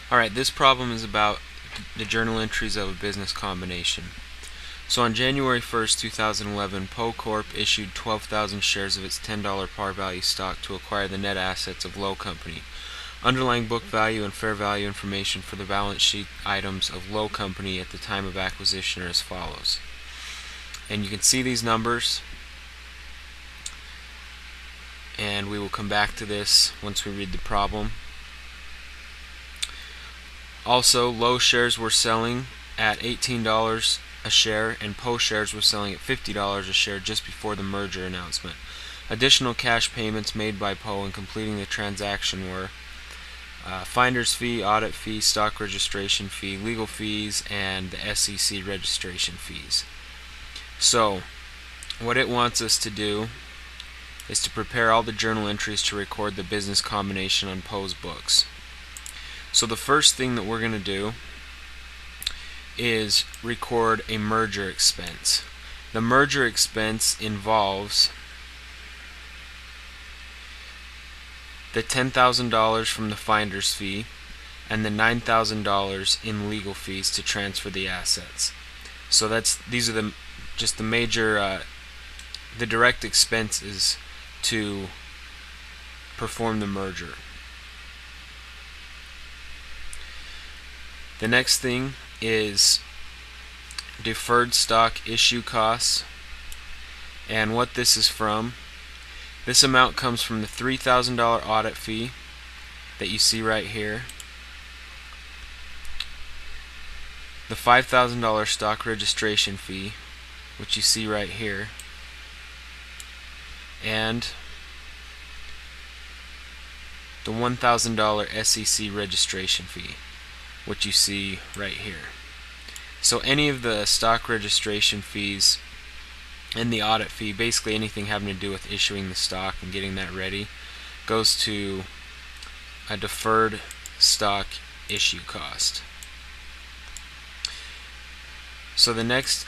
Alright, this problem is about the journal entries of a business combination. So on January 1st, 2011, Poe Corp issued 12,000 shares of its $10 par value stock to acquire the net assets of Lowe Company. Underlying book value and fair value information for the balance sheet items of Lowe Company at the time of acquisition are as follows. And you can see these numbers, and we will come back to this once we read the problem. Also, Lowe shares were selling at $18 a share, and Poe shares were selling at $50 a share just before the merger announcement. Additional cash payments made by Poe in completing the transaction were finder's fee, audit fee, stock registration fee, legal fees, and the SEC registration fees. So, what it wants us to do is to prepare all the journal entries to record the business combination on Poe's books. So the first thing that we're going to do is record a merger expense. The merger expense involves the $10,000 from the finder's fee and the $9,000 in legal fees to transfer the assets. So these are just the major the direct expenses to perform the merger. The next thing is deferred stock issue costs, and what this is from. This amount comes from the $3,000 audit fee that you see right here, the $5,000 stock registration fee, which you see right here, and the $1,000 SEC registration fee, which you see right here. So any of the stock registration fees and the audit fee, basically anything having to do with issuing the stock and getting that ready, goes to a deferred stock issue cost. So the next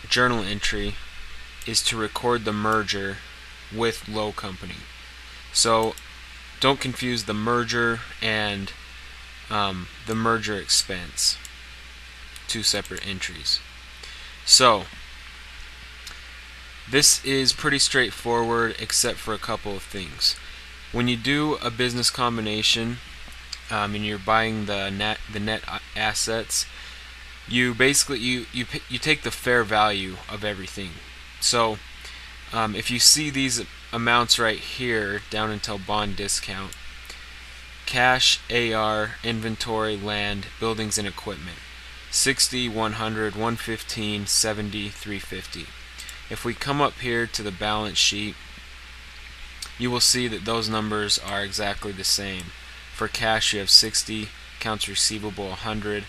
journal entry is to record the merger with Lowe Company. So don't confuse the merger and the merger expense. Two separate entries. So this is pretty straightforward except for a couple of things. When you do a business combination and you're buying the net assets, you basically you take the fair value of everything. So if you see these amounts right here down until bond discount: cash, AR, inventory, land, buildings and equipment, 60, 100, 115, 70, 350. If we come up here to the balance sheet, you will see that those numbers are exactly the same. For cash you have 60, accounts receivable 100,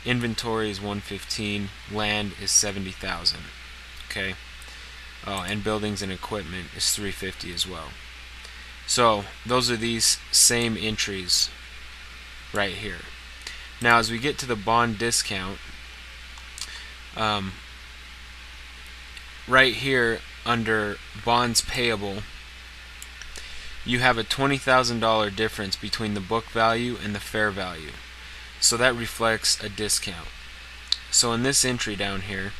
inventory is 115, land is 70,000. Okay. Oh, and buildings and equipment is 350 as well. So those are these same entries right here. Now as we get to the bond discount, right here under bonds payable, you have a $20,000 difference between the book value and the fair value. So that reflects a discount. So in this entry down here,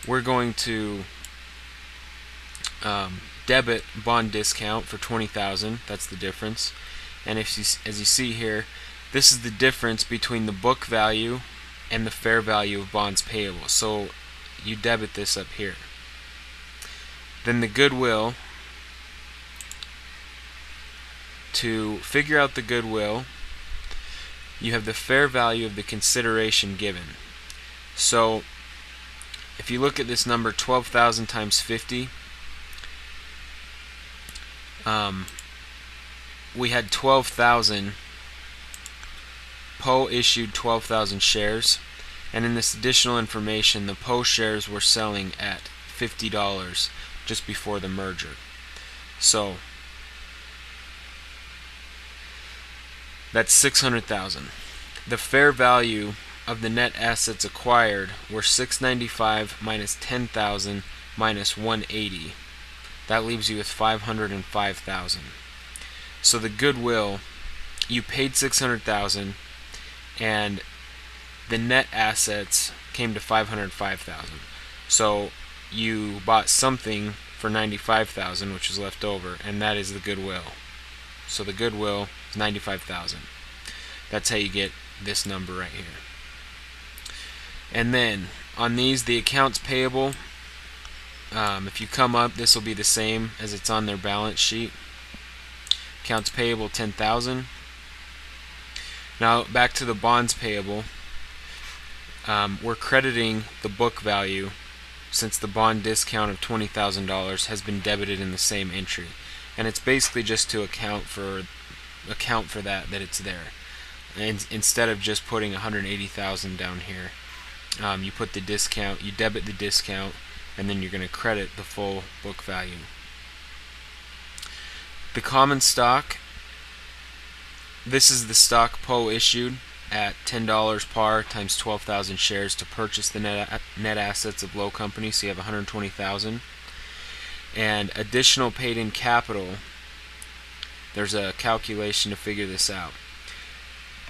we're going to debit bond discount for $20,000. That's the difference. And as you see here, this is the difference between the book value and the fair value of bonds payable. So you debit this up here. Then the goodwill. To figure out the goodwill, you have the fair value of the consideration given. So if you look at this number, 12,000 times 50, we had 12,000. Poe issued 12,000 shares, and in this additional information, the Poe shares were selling at $50 just before the merger. So that's 600,000. The fair value of the net assets acquired were 695 minus 10,000 minus 180. That leaves you with 505,000. So the goodwill, you paid 600,000, and the net assets came to $505,000. So you bought something for $95,000, which is left over, and that is the goodwill. So the goodwill is $95,000. That's how you get this number right here. And then on these, the accounts payable, if you come up, this will be the same as it's on their balance sheet. Accounts payable $10,000. Now back to the bonds payable. We're crediting the book value since the bond discount of $20,000 has been debited in the same entry, and it's basically just to account for that it's there. And instead of just putting $180,000 down here, you put the discount, you debit the discount, and then you're going to credit the full book value. The common stock, this is the stock Poe issued at $10 par times 12,000 shares to purchase the net assets of Lowe Company, so you have $120,000. And additional paid-in capital, there's a calculation to figure this out.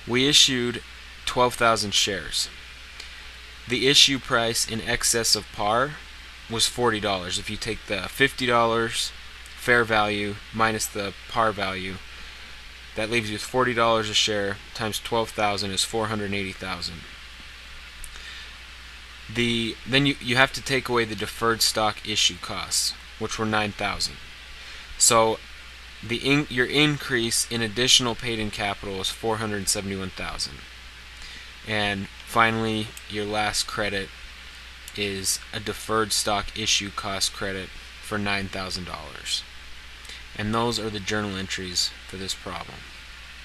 We issued 12,000 shares. The issue price in excess of par was $40. If you take the $50 fair value minus the par value, that leaves you with $40 a share times 12,000 is $480,000. Then you have to take away the deferred stock issue costs, which were $9,000. So your increase in additional paid-in capital is $471,000. And finally, your last credit is a deferred stock issue cost credit for $9,000. And those are the journal entries for this problem.